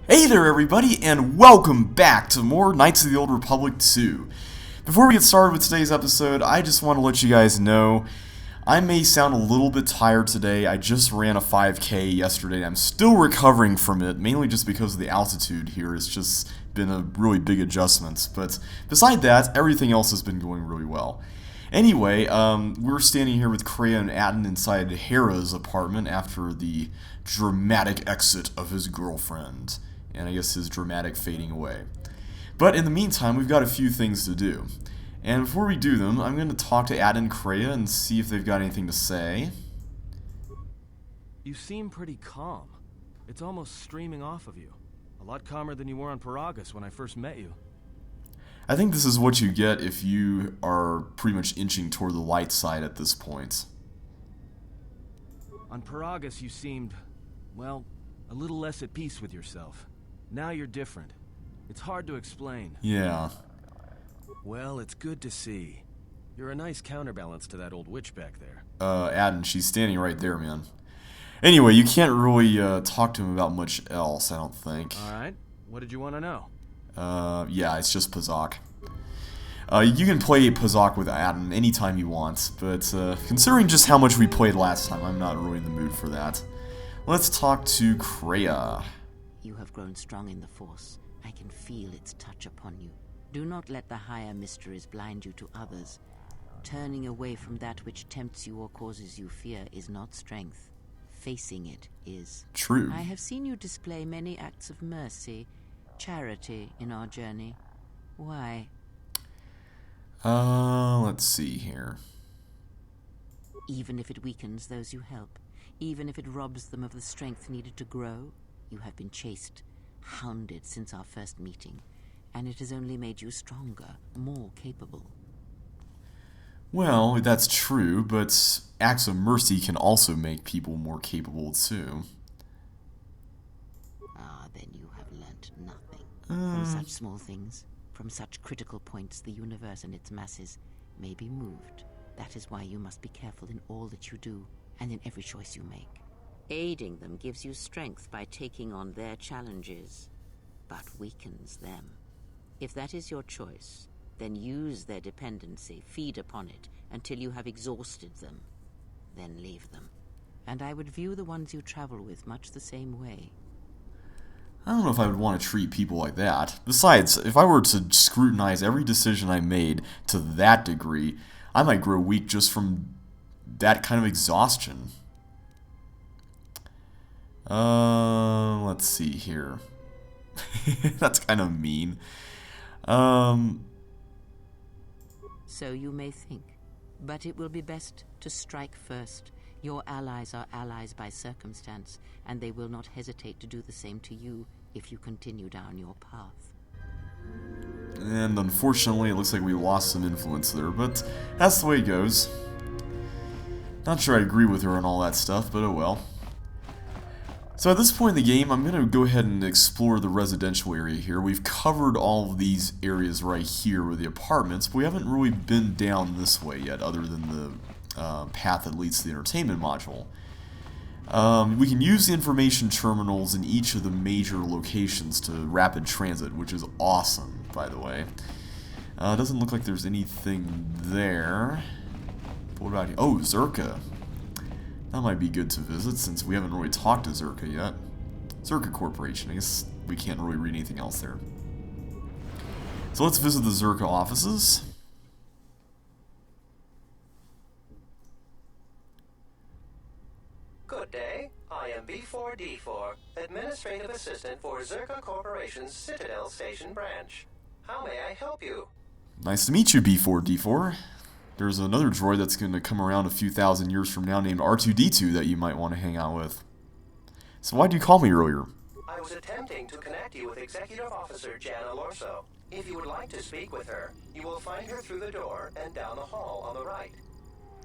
Hey there everybody, and welcome back to more Knights of the Old Republic 2. Before we get started with today's episode, I just want to let you guys know I may sound a little bit tired today. I just ran a 5K yesterday. I'm still recovering from it, mainly just because of the altitude here. It's just been a really big adjustment. But beside that, everything else has been going really well. Anyway, we're standing here with Kreia and Atten inside Hera's apartment after the dramatic exit of his girlfriend. And I guess his dramatic fading away. But in the meantime, we've got a few things to do. And before we do them, I'm going to talk to Atten and Kreia and see if they've got anything to say. You seem pretty calm. It's almost streaming off of you. A lot calmer than you were on Paragus when I first met you. I think this is what you get if you are pretty much inching toward the light side at this point. On Paragus you seemed, well, a little less at peace with yourself. Now you're different. It's hard to explain. Yeah. Well, it's good to see. You're a nice counterbalance to that old witch back there. Atten, she's standing right there, man. Anyway, you can't really talk to him about much else, I don't think. Alright, what did you want to know? Yeah, it's just Pazak. You can play Pazak with Atten anytime you want, but considering just how much we played last time, I'm not really in the mood for that. Let's talk to Kreia. You have grown strong in the Force. I can feel its touch upon you. Do not let the higher mysteries blind you to others. Turning away from that which tempts you or causes you fear is not strength. Facing it is. True. I have seen you display many acts of mercy, charity in our journey. Why? Let's see here. Even if it weakens those you help, even if it robs them of the strength needed to grow, you have been chased, hounded since our first meeting, and it has only made you stronger, more capable. Well, that's true, but acts of mercy can also make people more capable too. Ah, then you have learnt nothing. From such small things, from such critical points, the universe and its masses may be moved. That is why you must be careful in all that you do, and in every choice you make. Aiding them gives you strength by taking on their challenges, but weakens them. If that is your choice, then use their dependency, feed upon it, until you have exhausted them. Then leave them. And I would view the ones you travel with much the same way. I don't know if I would want to treat people like that. Besides, if I were to scrutinize every decision I made to that degree, I might grow weak just from that kind of exhaustion. Let's see here. That's kind of mean. So you may think, but it will be best to strike first. Your allies are allies by circumstance, and they will not hesitate to do the same to you if you continue down your path. And unfortunately, it looks like we lost some influence there, but that's the way it goes. Not sure I agree with her on all that stuff, but oh well. So at this point in the game, I'm going to go ahead and explore the residential area here. We've covered all of these areas right here with the apartments, but we haven't really been down this way yet, other than the path that leads to the entertainment module. We can use the information terminals in each of the major locations to rapid transit, which is awesome, by the way. Doesn't look like there's anything there. But what about here? Oh, Czerka. That might be good to visit, since we haven't really talked to Czerka yet. Czerka Corporation. I guess we can't really read anything else there. So let's visit the Czerka offices. Good day. I am B4D4, Administrative Assistant for Czerka Corporation's Citadel Station branch. How may I help you? Nice to meet you, B4D4. There's another droid that's going to come around a few thousand years from now named R2-D2 that you might want to hang out with. So why'd you call me earlier? I was attempting to connect you with Executive Officer Jana Lorso. If you would like to speak with her, you will find her through the door and down the hall on the right.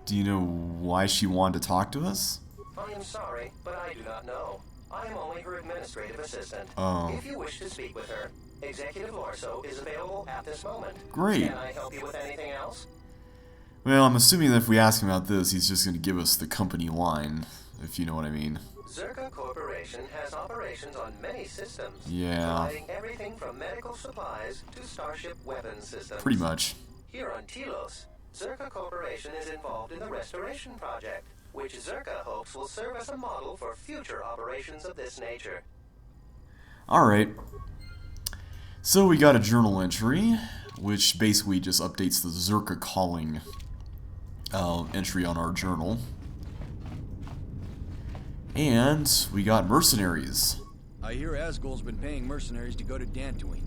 Do you know why she wanted to talk to us? I am sorry, but I do not know. I am only her administrative assistant. Oh. If you wish to speak with her, Executive Lorso is available at this moment. Great. Can I help you with anything else? Well, I'm assuming that if we ask him about this, he's just going to give us the company line, if you know what I mean. Czerka Corporation has operations on many systems, Yeah. providing everything from medical supplies to starship weapons systems. Pretty much. Here on Telos, Czerka Corporation is involved in the restoration project, which Czerka hopes will serve as a model for future operations of this nature. Alright. So we got a journal entry, which basically just updates the Czerka calling entry on our journal. And we got mercenaries. I hear Asgul's been paying mercenaries to go to Dantooine.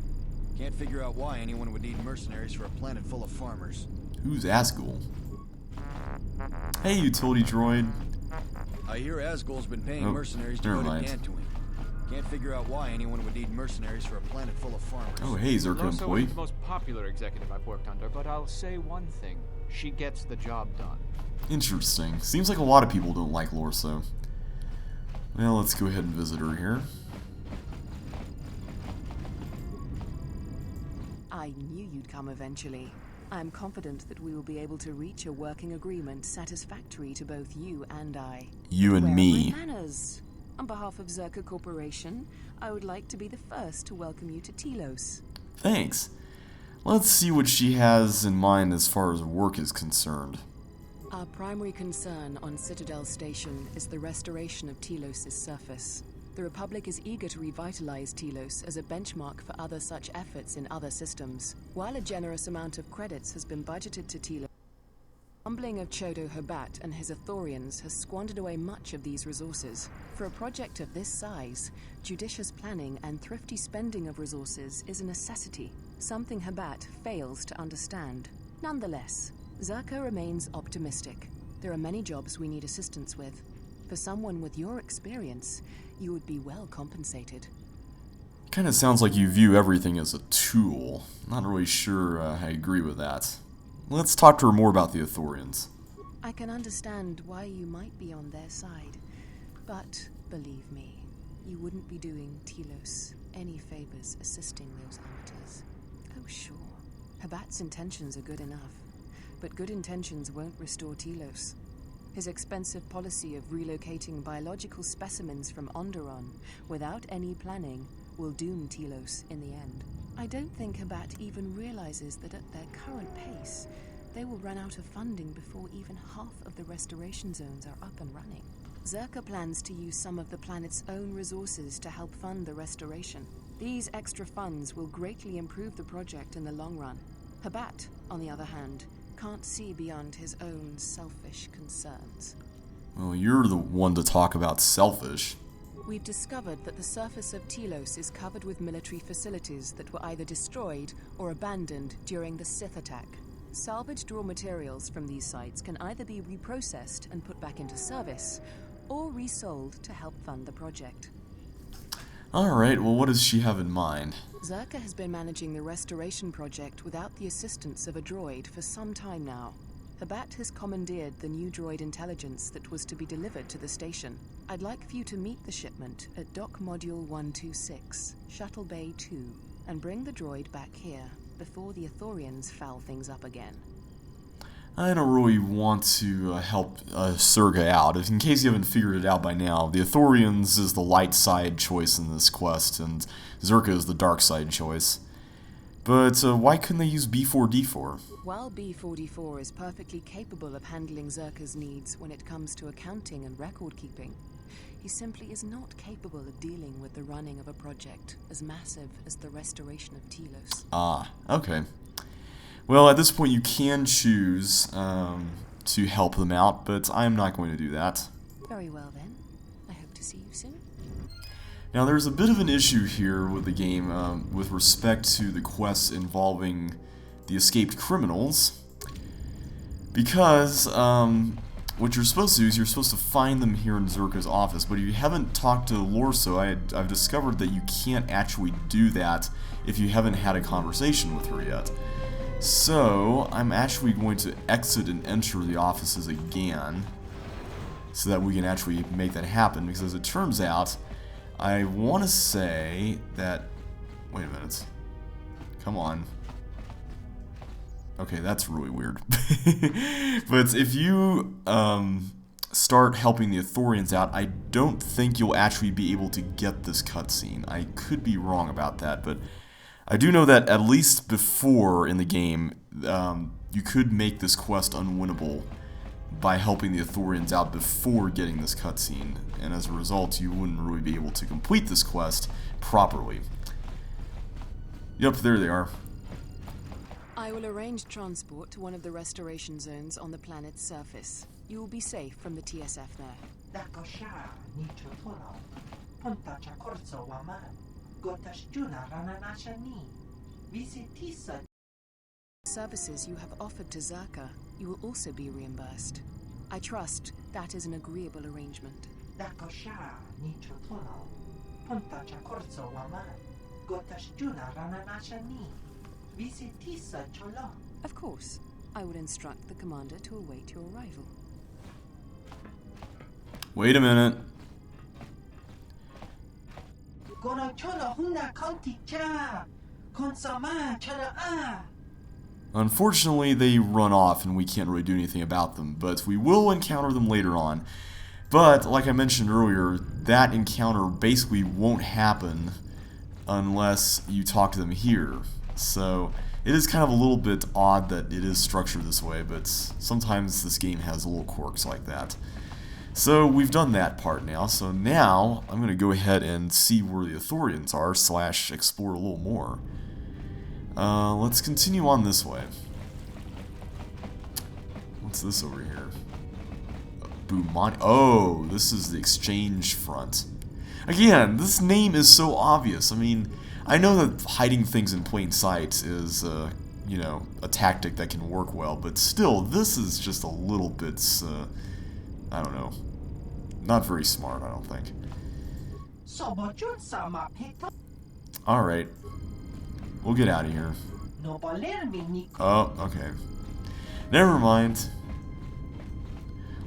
Can't figure out why anyone would need mercenaries for a planet full of farmers. Who's Asgul? Hey, utility droid. I hear Asgul's been paying Oh, mercenaries to never go mind. to Dantooine. Can't figure out why anyone would need mercenaries for a planet full of farmers. Oh, hey, Czerka Lorso employee. is the most popular executive I've worked under, but I'll say one thing. She gets the job done. Interesting. Seems like a lot of people don't like Lorso. Well, let's go ahead and visit her here. I knew you'd come eventually. I'm confident that we will be able to reach a working agreement satisfactory to both you and I. You and Where are me. my manners? On behalf of Czerka Corporation, I would like to be the first to welcome you to Telos. Thanks. Let's see what she has in mind as far as work is concerned. Our primary concern on Citadel Station is the restoration of Telos' surface. The Republic is eager to revitalize Telos as a benchmark for other such efforts in other systems. While a generous amount of credits has been budgeted to Telos, the humbling of Chodo Habat and his Ithorians has squandered away much of these resources. For a project of this size, judicious planning and thrifty spending of resources is a necessity, something Habat fails to understand. Nonetheless, Czerka remains optimistic. There are many jobs we need assistance with. For someone with your experience, you would be well compensated. Kinda sounds like you view everything as a tool. Not really sure I agree with that. Let's talk to her more about the Ithorians. I can understand why you might be on their side, but believe me, you wouldn't be doing Telos any favors assisting those amateurs. Oh sure, Habat's intentions are good enough, but good intentions won't restore Telos. His expensive policy of relocating biological specimens from Onderon without any planning will doom Telos in the end. I don't think Habat even realizes that at their current pace, they will run out of funding before even half of the restoration zones are up and running. Czerka plans to use some of the planet's own resources to help fund the restoration. These extra funds will greatly improve the project in the long run. Habat, on the other hand, can't see beyond his own selfish concerns. Well, you're the one to talk about selfish. We've discovered that the surface of Telos is covered with military facilities that were either destroyed or abandoned during the Sith attack. Salvaged raw materials from these sites can either be reprocessed and put back into service, or resold to help fund the project. Alright, well what does she have in mind? Czerka has been managing the restoration project without the assistance of a droid for some time now. Habat has commandeered the new droid intelligence that was to be delivered to the station. I'd like for you to meet the shipment at Dock Module 126, Shuttle Bay 2, and bring the droid back here before the Ithorians foul things up again. I don't really want to help Czerka out. In case you haven't figured it out by now, the Ithorians is the light side choice in this quest, and Czerka is the dark side choice. But why couldn't they use B4D4? While B44 is perfectly capable of handling Czerka's needs when it comes to accounting and record keeping, he simply is not capable of dealing with the running of a project as massive as the restoration of Telos. Ah, okay. Well, at this point you can choose to help them out, but I'm not going to do that. Very well then. I hope to see you soon. Now, there's a bit of an issue here with the game with respect to the quests involving the escaped criminals, because what you're supposed to do is you're supposed to find them here in Czerka's office, but if you haven't talked to Lorso, I've discovered that you can't actually do that if you haven't had a conversation with her yet. So, I'm actually going to exit and enter the offices again, so that we can actually make that happen, because as it turns out, I want to say that... Wait a minute. Come on. Okay, that's really weird. But if you start helping the Ithorians out, I don't think you'll actually be able to get this cutscene. I could be wrong about that, but I do know that at least before in the game, you could make this quest unwinnable by helping the Ithorians out before getting this cutscene, and as a result, you wouldn't really be able to complete this quest properly. Yep, there they are. I will arrange transport to one of the restoration zones on the planet's surface. You will be safe from the TSF there. Services you have offered to Czerka, you will also be reimbursed. I trust that is an agreeable arrangement. Of course, I will instruct the commander to await your arrival. Wait a minute. Unfortunately, they run off and we can't really do anything about them, but we will encounter them later on. But, like I mentioned earlier, that encounter basically won't happen unless you talk to them here. So, it is kind of a little bit odd that it is structured this way, but sometimes this game has little quirks like that. So, we've done that part now, so now I'm going to go ahead and see where the Ithorians are, / explore a little more. Let's continue on this way. What's this over here? Bumani. Oh, this is the exchange front. Again, this name is so obvious. I mean, I know that hiding things in plain sight is, you know, a tactic that can work well, but still, this is just a little bit, I don't know, not very smart, I don't think. Alright. We'll get out of here. Oh, okay. Never mind.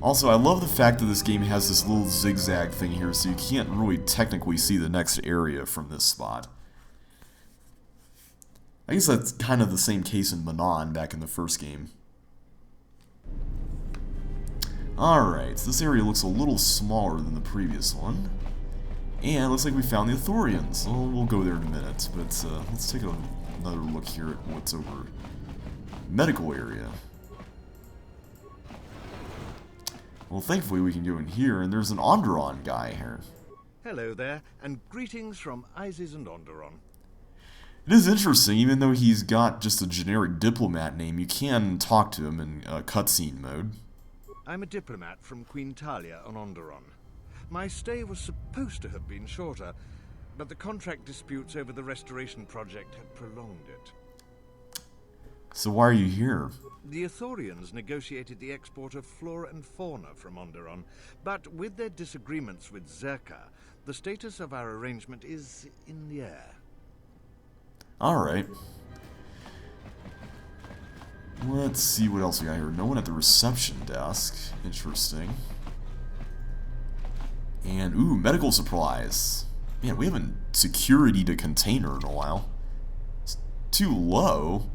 Also, I love the fact that this game has this little zigzag thing here, so you can't really technically see the next area from this spot. I guess that's kind of the same case in Manon back in the first game. Alright, so this area looks a little smaller than the previous one. And looks like we found the Ithorians. Well, we'll go there in a minute, but let's take another look here at what's over. Medical area. Well, thankfully we can go in here, and there's an Onderon guy here. Hello there, and greetings from Isis and Onderon. It is interesting, even though he's got just a generic diplomat name, you can talk to him in cutscene mode. I'm a diplomat from Queen Talia on Onderon. My stay was supposed to have been shorter, but the contract disputes over the restoration project had prolonged it. So why are you here? The Ithorians negotiated the export of flora and fauna from Onderon, but with their disagreements with Czerka, the status of our arrangement is in the air. Alright. Let's see what else we got here. No one at the reception desk. Interesting. And, ooh, medical supplies. Man, we haven't security'd a container in a while. It's too low.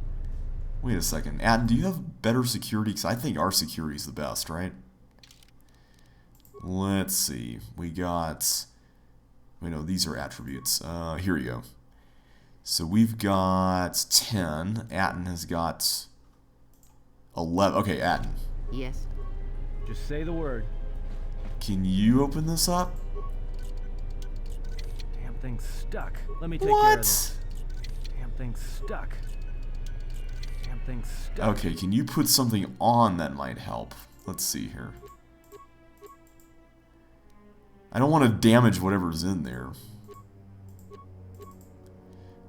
Wait a second. Adam, do you have better security? Because I think our security is the best, right? Let's see. We got... Wait, no, these are attributes. Here we go. So we've got 10. Atten has got 11. Okay, Atten. Yes? Just say the word. Can you open this up? Damn thing's stuck. Let me take care of this. Damn thing's stuck. Damn thing's stuck. Okay, can you put something on that might help? Let's see here. I don't want to damage whatever's in there.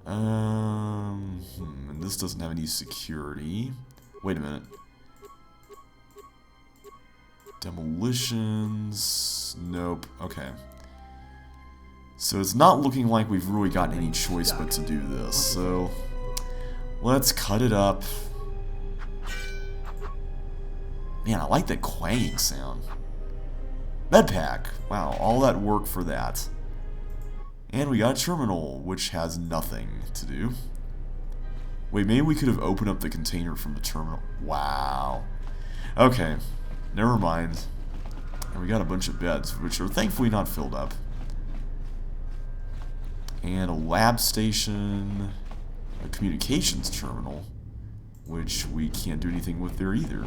And this doesn't have any security. Wait a minute. Demolitions. Nope. Okay. So it's not looking like we've really got any choice but to do this. So let's cut it up. Man, I like that clanging sound. Medpack. Wow, all that work for that. And we got a terminal, which has nothing to do. Wait, maybe we could have opened up the container from the terminal. Wow. Okay. Never mind. And we got a bunch of beds, which are thankfully not filled up. And a lab station, a communications terminal, which we can't do anything with there either.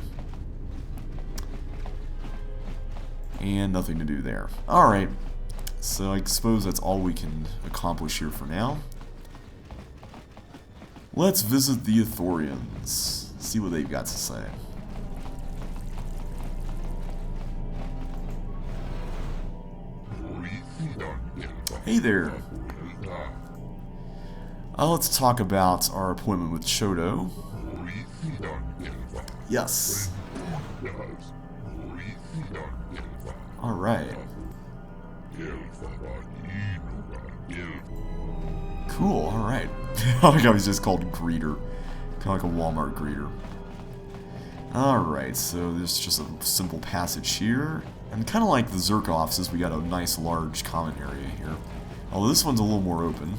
And nothing to do there. Alright, so I suppose that's all we can accomplish here for now. Let's visit the Ithorians, see what they've got to say. Hey there. Let's talk about our appointment with Chodo. Yes. Alright. Cool, alright. I like how he's just called greeter. Kind of like a Walmart greeter. Alright, so there's just a simple passage here. And kind of like the Czerka offices, we got a nice large common area here. Although this one's a little more open.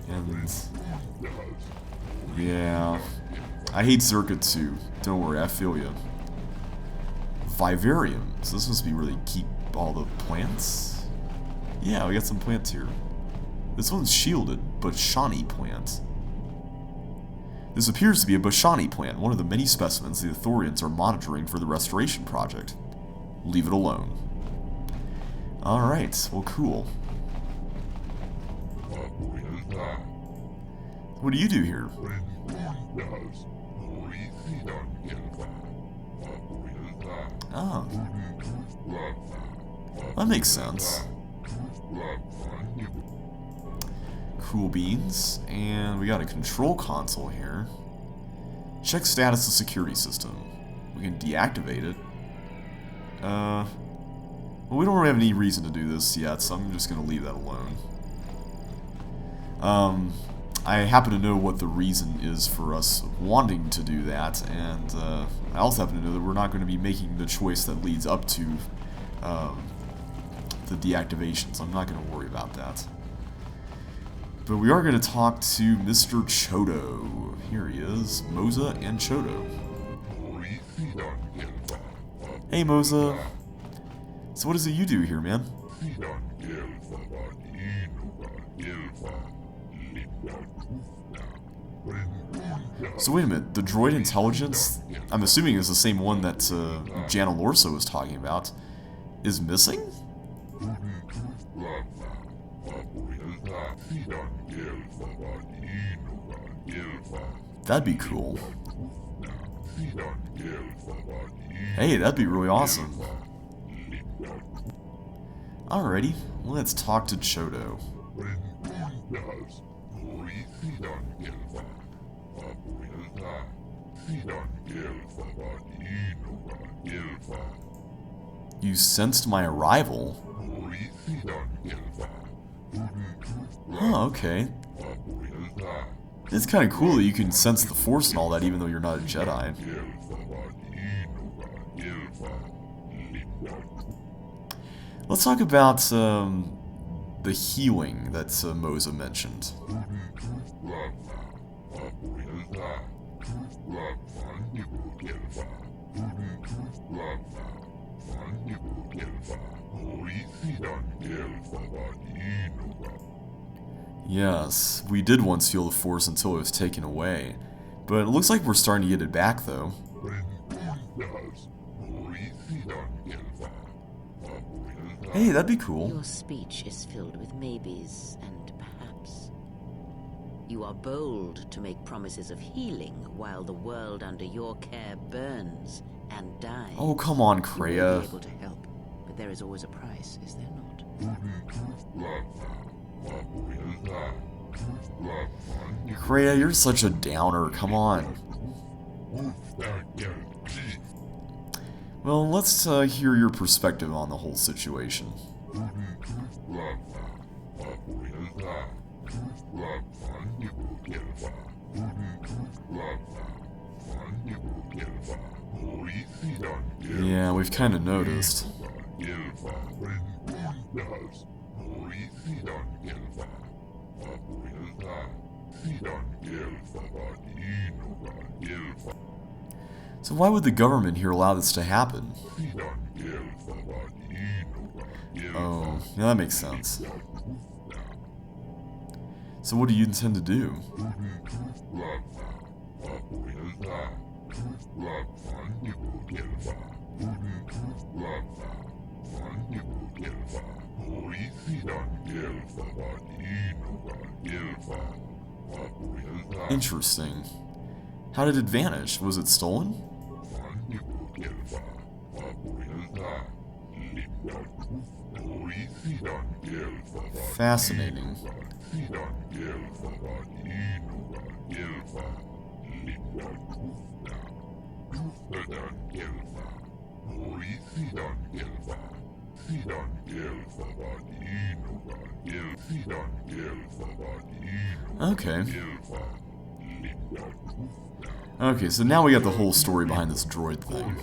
And yeah, I hate Czerka too. Don't worry, I feel ya. Vivarium. So this must be where they keep all the plants? Yeah, we got some plants here. This one's shielded, Bashani plant. This appears to be a Bashani plant, one of the many specimens the Ithorians are monitoring for the restoration project. Leave it alone. Alright, well cool. What do you do here? Oh. That makes sense. Cool beans. And we got a control console here. Check status of security system. We can deactivate it. Well, we don't really have any reason to do this yet, so I'm just going to leave that alone. I happen to know what the reason is for us wanting to do that, and I also happen to know that we're not going to be making the choice that leads up to the deactivation, so I'm not going to worry about that. But we are going to talk to Mr. Chodo. Here he is, Moza and Chodo. Hey, Moza. So what is it you do here, man? So wait a minute, the droid intelligence, I'm assuming is the same one that Jana Lorso was talking about, is missing? That'd be cool. Hey, that'd be really awesome. Alrighty, let's talk to Chodo. You sensed my arrival? Huh, okay. It's kind of cool that you can sense the Force and all that even though you're not a Jedi. Let's talk about the healing that Moza mentioned. Yes, we did once feel the Force until it was taken away. But it looks like we're starting to get it back, though. Hey, that'd be cool. Your speech is filled with maybes and perhaps. You are bold to make promises of healing while the world under your care burns and dies. Oh, come on, You may Kreia. be able to help, but there is always a price, is there not? Kreia, you're such a downer, come on. Well, let's hear your perspective on the whole situation. Yeah, we've kind of noticed. So why would the government here allow this to happen? Oh, yeah, that makes sense. So what do you intend to do? Interesting. How did it vanish? Was it stolen? Fascinating. Okay. Okay, so now we got the whole story behind this droid thing.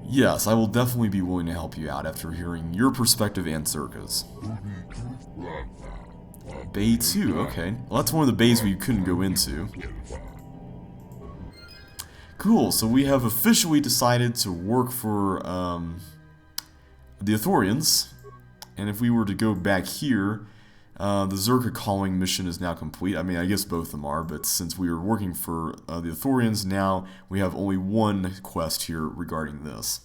Yes, I will definitely be willing to help you out after hearing your perspective and Czerka's. Bay 2, okay. Well, that's one of the bays we couldn't go into. Cool, so we have officially decided to work for the Ithorians. And if we were to go back here, the Czerka calling mission is now complete. I mean, I guess both of them are, but since we were working for the Ithorians, now we have only one quest here regarding this.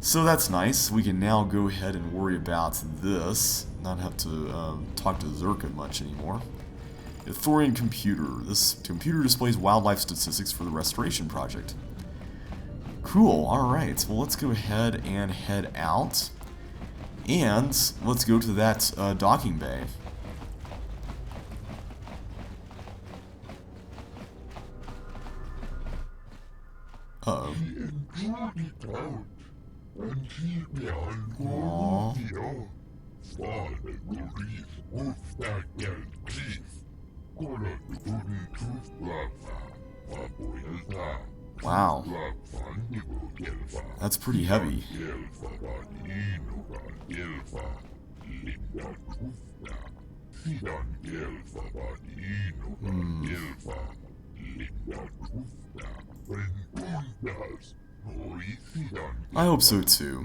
So that's nice. We can now go ahead and worry about this. Not have to talk to Czerka much anymore. Ithorian computer. This computer displays wildlife statistics for the restoration project. Cool, alright. Well, let's go ahead and head out. And let's go to that docking bay. Uh-oh. Aww. Wow. That's pretty heavy. I hope so too.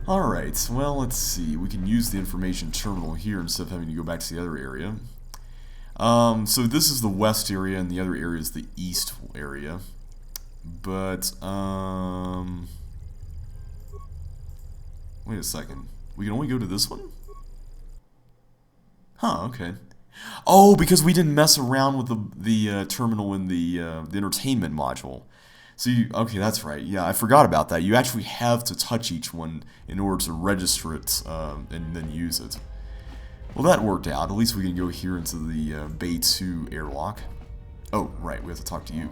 Alright, well, let's see. We can use the information terminal here instead of having to go back to the other area. So this is the west area and the other area is the east area. But, wait a second. We can only go to this one? Huh, okay. Oh, because we didn't mess around with the terminal in the entertainment module. So you, okay, that's right. Yeah, I forgot about that. You actually have to touch each one in order to register it and then use it. Well, that worked out. At least we can go here into the Bay 2 airlock. Oh, right, we have to talk to you.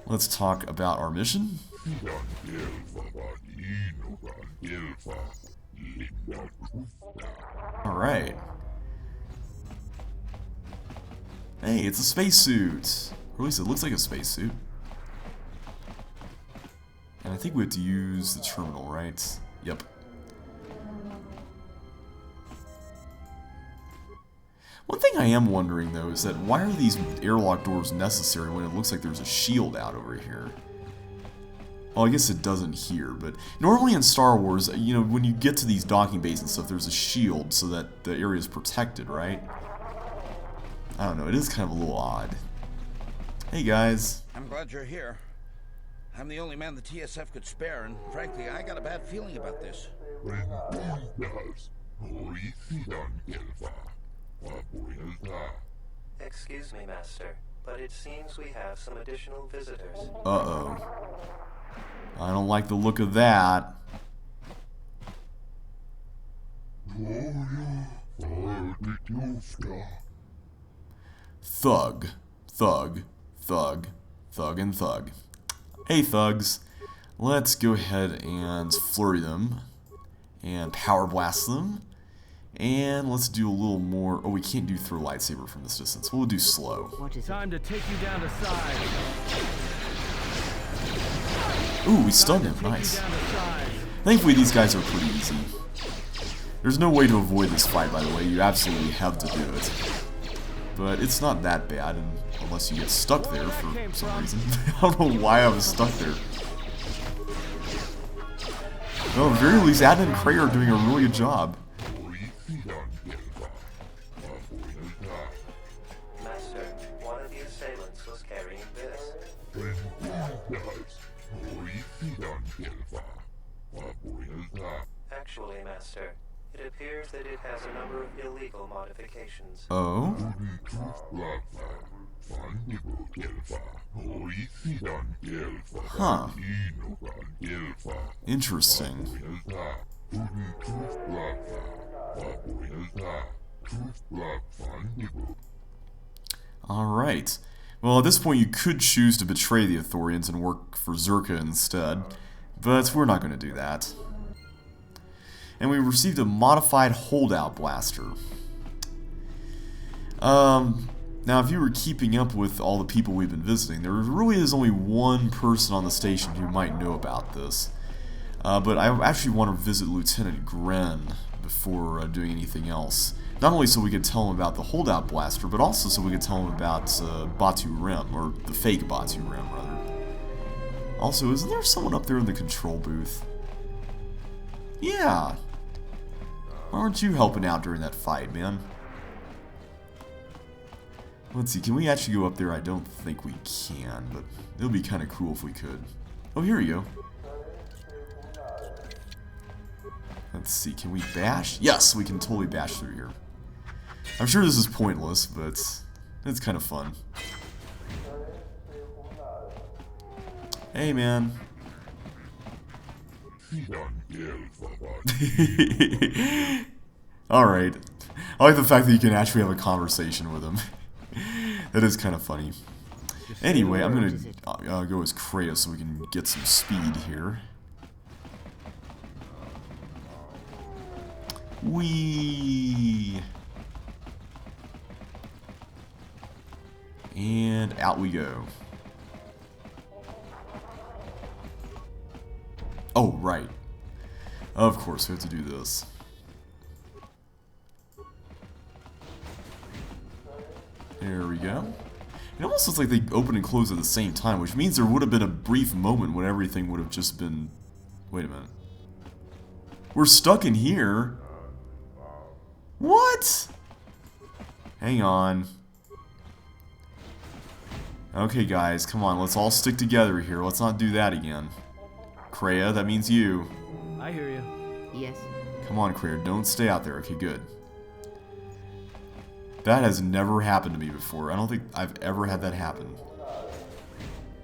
Let's talk about our mission. Alright. Hey, it's a spacesuit! Or at least it looks like a spacesuit. And I think we have to use the terminal, right? Yep. One thing I am wondering, though, is that why are these airlock doors necessary when it looks like there's a shield out over here? Well, I guess it doesn't here, but normally in Star Wars, you know, when you get to these docking bays and stuff, there's a shield so that the area is protected, right? I don't know, it is kind of a little odd. Hey, guys. I'm glad you're here. I'm the only man the TSF could spare, and frankly, I got a bad feeling about this. Excuse me, Master, but it seems we have some additional visitors. Uh-oh. I don't like the look of that. Thug. Thug. Thug. Thug and thug. Hey, thugs. Let's go ahead and flurry them. And power blast them. And let's do a little more. Oh, we can't do throw lightsaber from this distance. We'll do slow. What is Time to take you down to size. Ooh, we stunned him. Nice. Thankfully, these guys are pretty easy. There's no way to avoid this fight, by the way. You absolutely have to do it. But it's not that bad, and Unless you get stuck there for some reason. I don't know why I was stuck there. Well, at the very least, Adnan and Cray are doing a really good job. Master, one of the assailants was carrying this. Actually, Master, it appears that it has a number of illegal modifications. Oh? Huh. Interesting. Alright. Well, at this point you could choose to betray the Ithorians and work for Czerka instead, but we're not going to do that. And we received a modified holdout blaster. Now, if you were keeping up with all the people we've been visiting, there really is only one person on the station who might know about this. But I actually want to visit Lieutenant Gren before doing anything else. Not only so we could tell him about the holdout blaster, but also so we could tell him about Batu Rim, or the fake Batu Rim, rather. Also, isn't there someone up there in the control booth? Yeah. Why aren't you helping out during that fight, man? Let's see, can we actually go up there? I don't think we can, but it would be kind of cool if we could. Oh, here we go. Let's see, can we bash? Yes, we can totally bash through here. I'm sure this is pointless, but it's kind of fun. Hey, man. Alright. I like the fact that you can actually have a conversation with him. That is kind of funny. Anyway, I'm gonna go as Cray so we can get some speed here. Whee! And out we go. Oh, right. Of course, we have to do this. There we go. It almost looks like they open and close at the same time, which means there would have been a brief moment when everything would have just been... Wait a minute. We're stuck in here? What? Hang on. Okay, guys, come on, let's all stick together here. Let's not do that again. Kreia, that means you. I hear you. Yes. Come on, Kreia, don't stay out there. Okay, good. That has never happened to me before. I don't think I've ever had that happen.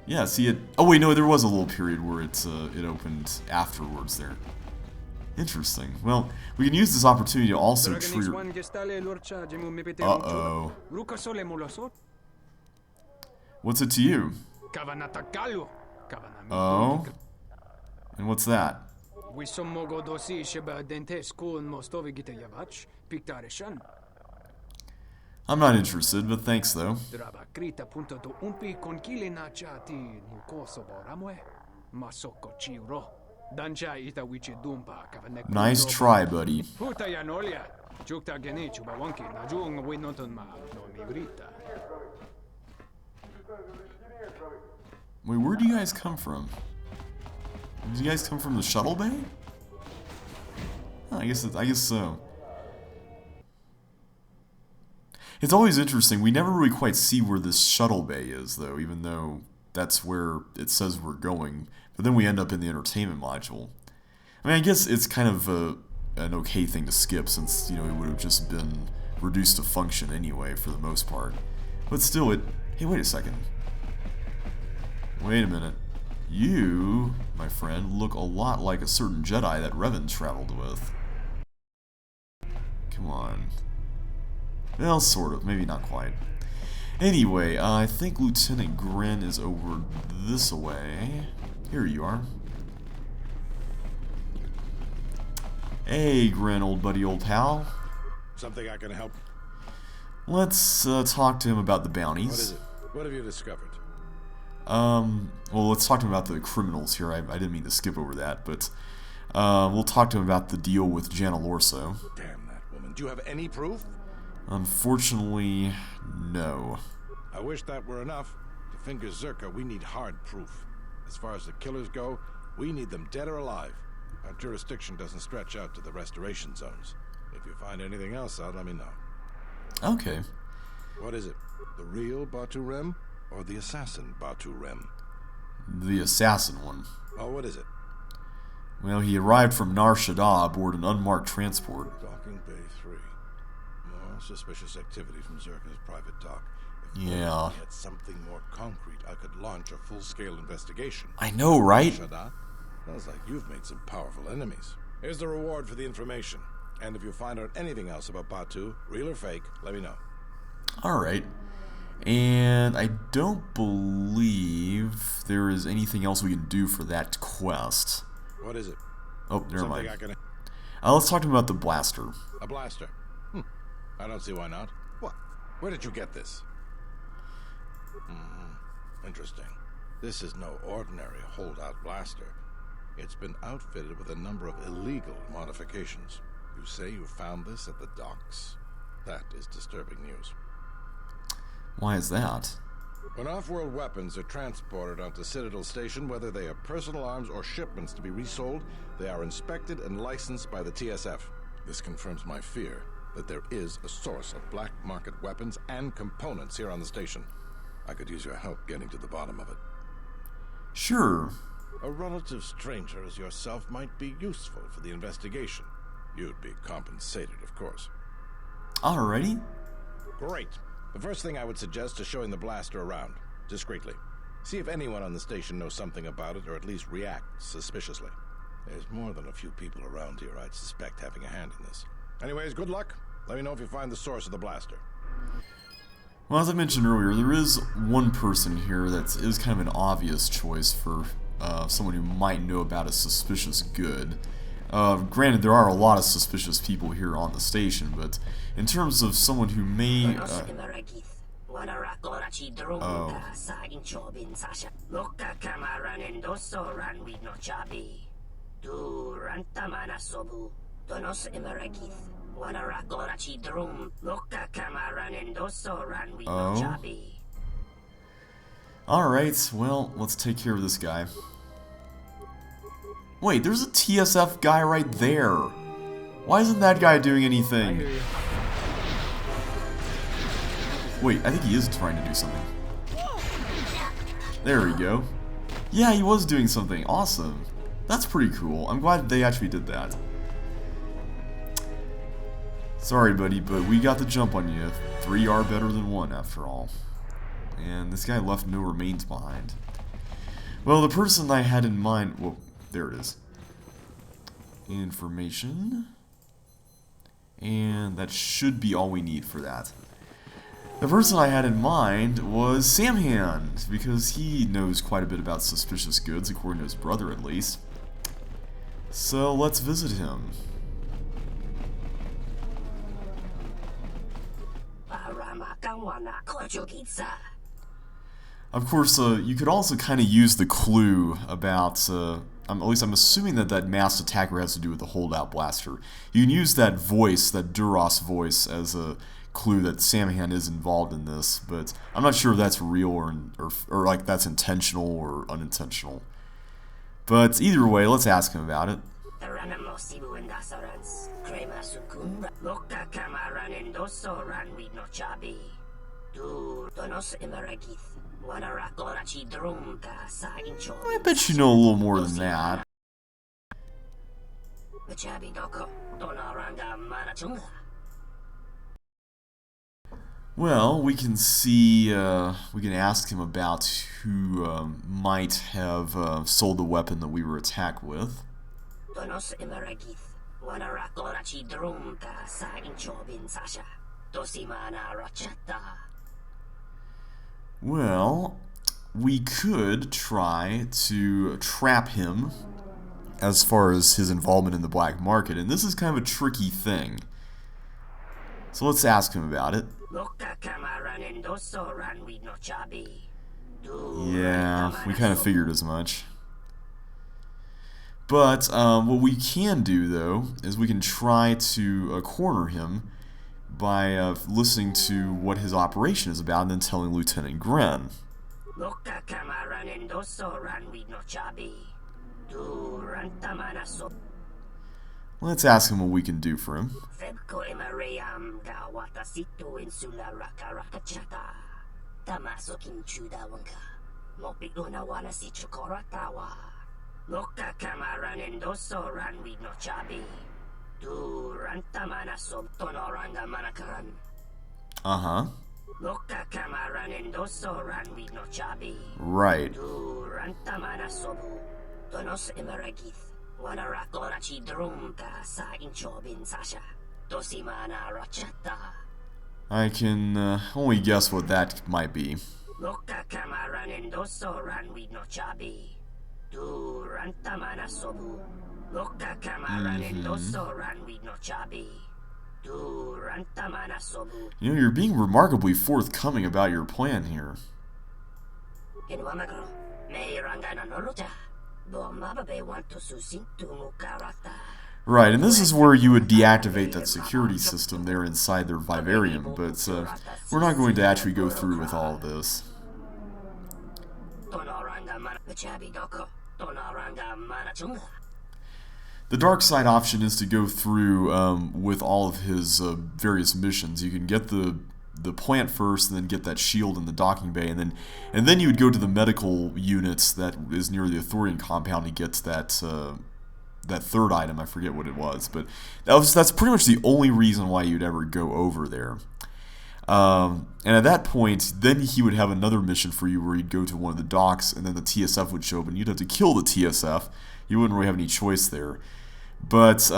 Yeah, see it... Oh, wait, no, there was a little period where it opened afterwards there. Interesting. Well, we can use this opportunity to also trigger... Uh-oh. What's it to you? Oh? And what's that? I'm not interested, but thanks though. Nice try, buddy. Wait, where do you guys come from? Did you guys come from the shuttle bay? Oh, I guess so. It's always interesting. We never really quite see where this shuttle bay is, though, even though that's where it says we're going. But then we end up in the entertainment module. I mean, I guess it's kind of an okay thing to skip, since, you know, it would have just been reduced to function anyway, for the most part. But still, it... Hey, wait a second. Wait a minute. You, my friend, look a lot like a certain Jedi that Revan traveled with. Come on. Well, sort of. Maybe not quite. Anyway, I think Lieutenant Gren is over this way. Here you are. Hey, Gren, old buddy, old pal. Something I can help? Let's talk to him about the bounties. What is it? What have you discovered? Well, let's talk to him about the criminals here. I didn't mean to skip over that, but we'll talk to him about the deal with Jana Lorso. Damn that woman. Do you have any proof? Unfortunately, no. I wish that were enough. To finger Czerka, we need hard proof. As far as the killers go, we need them dead or alive. Our jurisdiction doesn't stretch out to the restoration zones. If you find anything else out, let me know. Okay. What is it? The real Batu Rem or the assassin Batu Rem? The assassin one. Oh, what is it? Well, he arrived from Nar Shaddaa aboard an unmarked transport. Docking Bay 3. More suspicious activity from Czerka's private dock. If Yeah. I had something more concrete, I could launch a full-scale investigation. I know, right? Shaddaa? Sounds like you've made some powerful enemies. Here's the reward for the information. And if you find out anything else about Batu, real or fake, let me know. Alright. And I don't believe there is anything else we can do for that quest. What is it? Oh, never Something mind. I can... Let's talk to him about the blaster. A blaster? I don't see why not. What? Where did you get this? Interesting. This is no ordinary holdout blaster. It's been outfitted with a number of illegal modifications. You say you found this at the docks? That is disturbing news. Why is that? When off-world weapons are transported onto Citadel Station, whether they are personal arms or shipments to be resold, they are inspected and licensed by the TSF. This confirms my fear that there is a source of black market weapons and components here on the station. I could use your help getting to the bottom of it. Sure. A relative stranger as yourself might be useful for the investigation. You'd be compensated, of course. Alrighty. Great. The first thing I would suggest is showing the blaster around, discreetly. See if anyone on the station knows something about it, or at least reacts suspiciously. There's more than a few people around here I'd suspect having a hand in this. Anyways, good luck. Let me know if you find the source of the blaster. Well, as I mentioned earlier, there is one person here that is kind of an obvious choice for someone who might know about a suspicious good. Granted, there are a lot of suspicious people here on the station, but in terms of someone who may... Alright, well, let's take care of this guy. Wait, there's a TSF guy right there. Why isn't that guy doing anything? Wait, I think he is trying to do something. There we go. Yeah, he was doing something. Awesome. That's pretty cool. I'm glad they actually did that. Sorry, buddy, but we got the jump on you. 3 are better than 1, after all. And this guy left no remains behind. Well, the person I had in mind... Well, there it is. Information. And that should be all we need for that. The person I had in mind was Samhand, because he knows quite a bit about suspicious goods, according to his brother at least. So let's visit him. Of course, you could also kind of use the clue about, at least I'm assuming that that masked attacker has to do with the holdout blaster. You can use that voice, that Duras voice, as a clue that Samhand is involved in this, but I'm not sure if that's real or like that's intentional or unintentional. But either way, let's ask him about it. I bet you know a little more than that. Well, we can see, we can ask him about who might have sold the weapon that we were attacked with. Well, we could try to trap him as far as his involvement in the black market, and this is kind of a tricky thing. So let's ask him about it. Yeah, we kind of figured as much. But what we can do, though, is we can try to corner him by listening to what his operation is about and then telling Lieutenant Gren. Let's ask him what we can do for him. Uh-huh. Right. I can only guess what that might be. You know, you're being remarkably forthcoming about your plan here. Right, and this is where you would deactivate that security system there inside their vivarium, but we're not going to actually go through with all of this. The dark side option is to go through with all of his various missions. You can get the plant first, and then get that shield in the docking bay, and then you would go to the medical units that is near the Ithorian compound to get that that third item. I forget what it was, but that's pretty much the only reason why you'd ever go over there. And at that point, then he would have another mission for you where you'd go to one of the docks, and then the TSF would show up, and you'd have to kill the TSF. You wouldn't really have any choice there. But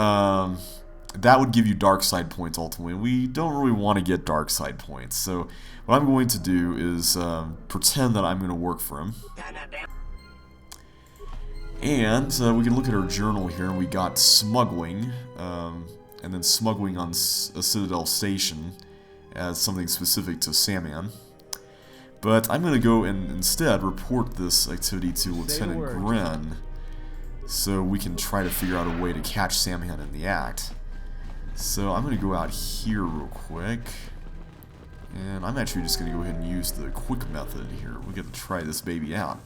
that would give you dark side points ultimately, and we don't really want to get dark side points. So what I'm going to do is pretend that I'm going to work for him. And we can look at our journal here, and we got smuggling, and then smuggling on a Citadel station as something specific to Samman. But I'm going to go and instead report this activity to Lieutenant Gren, so we can try to figure out a way to catch Samman in the act. So I'm going to go out here real quick, and I'm actually just going to go ahead and use the quick method here. We're going to try this baby out.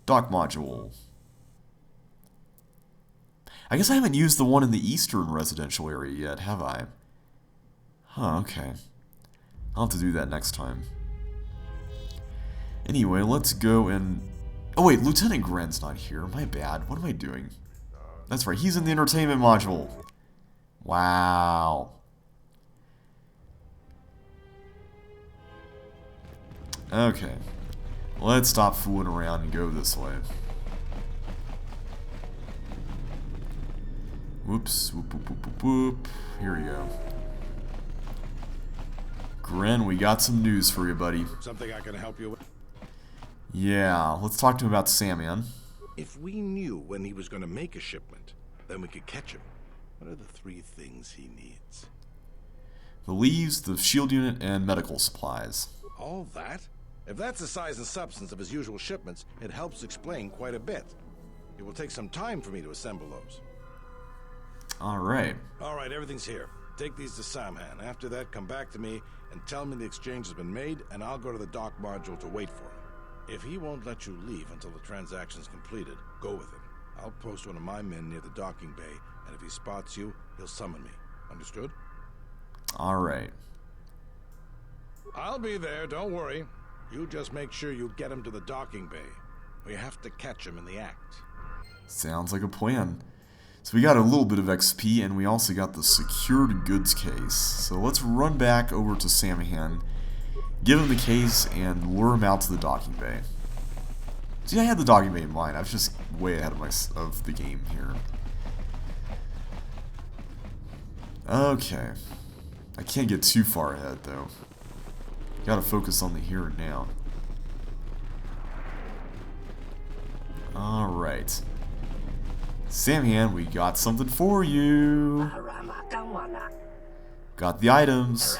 Dock module. I guess I haven't used the one in the eastern residential area yet, have I? Huh, okay. I'll have to do that next time. Anyway, let's go and... Oh wait, Lieutenant Gren's not here. My bad. What am I doing? That's right, he's in the entertainment module. Wow. Okay. Let's stop fooling around and go this way. Whoops. Whoop, whoop, whoop, whoop, whoop. Here we go. Gren, we got some news for you, buddy. Something I can help you with? Yeah, let's talk to him about Samman. If we knew when he was going to make a shipment, then we could catch him. What are the 3 things he needs? The leaves, the shield unit, and medical supplies. All that? If that's the size and substance of his usual shipments, it helps explain quite a bit. It will take some time for me to assemble those. Alright, everything's here. Take these to Samhan. After that, come back to me and tell me the exchange has been made, and I'll go to the dock module to wait for him. If he won't let you leave until the transaction's completed, go with him. I'll post one of my men near the docking bay, and if he spots you, he'll summon me. Understood? Alright. I'll be there, don't worry. You just make sure you get him to the docking bay. We have to catch him in the act. Sounds like a plan. So we got a little bit of XP, and we also got the secured goods case. So let's run back over to Samman, give him the case, and lure him out to the docking bay. See, I had the docking bay in mind. I was just way ahead of the game here. Okay. I can't get too far ahead, though. Gotta focus on the here and now. Alright. Samman, we got something for you. Got the items.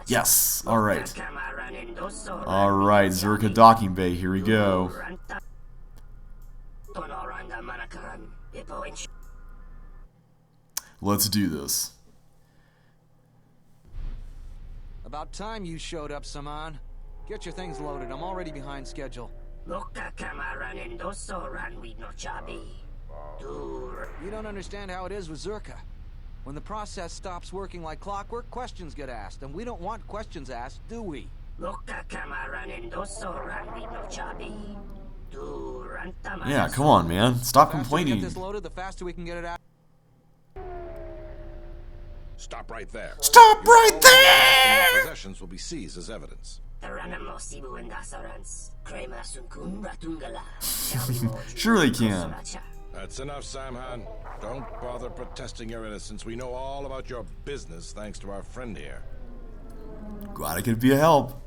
Yes! Alright. Alright, Czerka docking bay, here we go. Let's do this. About time you showed up, Saman. Get your things loaded. I'm already behind schedule. You don't understand how it is with Czerka. When the process stops working like clockwork, questions get asked, and we don't want questions asked, do we? Yeah, come on, man. Stop The faster we complaining. get this loaded, the faster we can get it out. Stop right there. Stop right Your there! possessions will be seized as evidence. Sure they can. That's enough, Samhan. Don't bother protesting your innocence. We know all about your business thanks to our friend here. Glad I could be a help.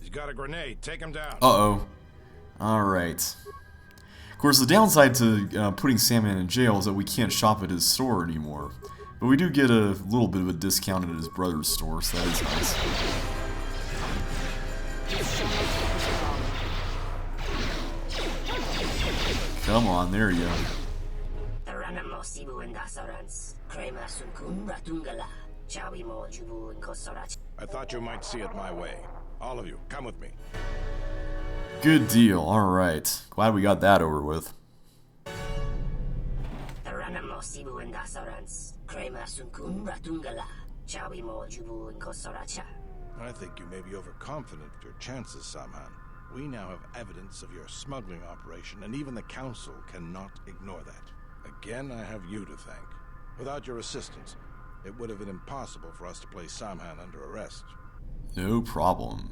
He's got a grenade. Take him down. Uh-oh. Alright. Of course, the downside to putting Sandman in jail is that we can't shop at his store anymore. But we do get a little bit of a discount at his brother's store, so that is nice. Come on, there you go. I thought you might see it my way. All of you, come with me. Good deal, alright. Glad we got that over with. I think you may be overconfident with your chances, Samhan. We now have evidence of your smuggling operation, and even the Council cannot ignore that. Again, I have you to thank. Without your assistance, it would have been impossible for us to place Samhan under arrest. No problem.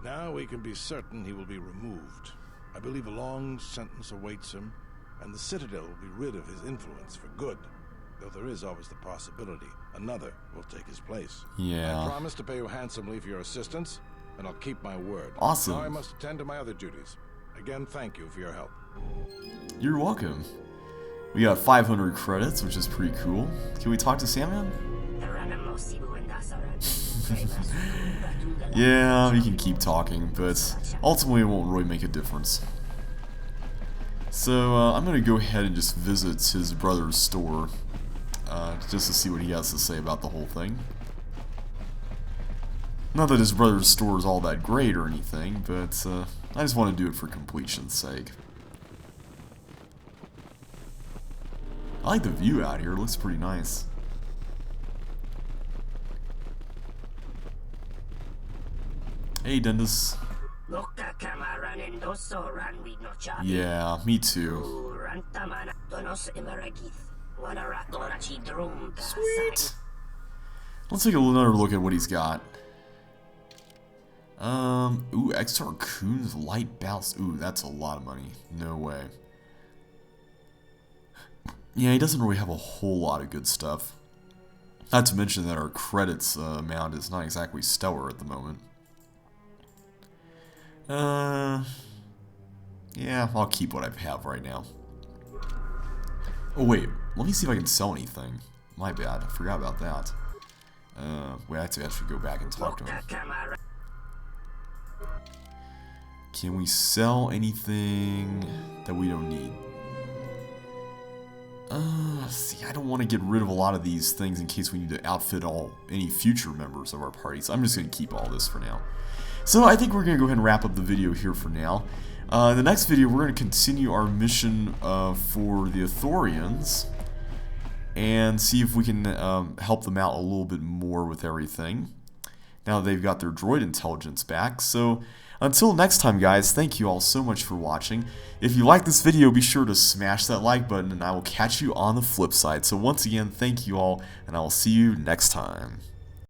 Now we can be certain he will be removed. I believe a long sentence awaits him, and the Citadel will be rid of his influence for good. Though there is always the possibility another will take his place. Yeah. I promise to pay you handsomely for your assistance, and I'll keep my word. Awesome. Now I must attend to my other duties. Again, thank you for your help. You're welcome. We got 500 credits, which is pretty cool. Can we talk to Sandman? Yeah, we can keep talking, but ultimately it won't really make a difference. So I'm going to go ahead and just visit his brother's store, just to see what he has to say about the whole thing. Not that his brother's store is all that great or anything, but I just want to do it for completion's sake. I like the view out here, it looks pretty nice. Hey, Dendis. Yeah, me too. Sweet. Let's take another look at what he's got. Ooh, Xtar Coon's light ballast. Ooh, that's a lot of money. No way. Yeah, he doesn't really have a whole lot of good stuff. Not to mention that our credits amount is not exactly stellar at the moment. Yeah, I'll keep what I have right now. Oh wait, let me see if I can sell anything. My bad, I forgot about that. Wait, I have to actually go back and talk to him. Can we sell anything that we don't need? See, I don't want to get rid of a lot of these things in case we need to outfit any future members of our party, so I'm just going to keep all this for now. So I think we're going to go ahead and wrap up the video here for now. In the next video, we're going to continue our mission for the Ithorians and see if we can help them out a little bit more with everything now that they've got their droid intelligence back. So until next time, guys, thank you all so much for watching. If you like this video, be sure to smash that like button, and I will catch you on the flip side. So once again, thank you all, and I will see you next time.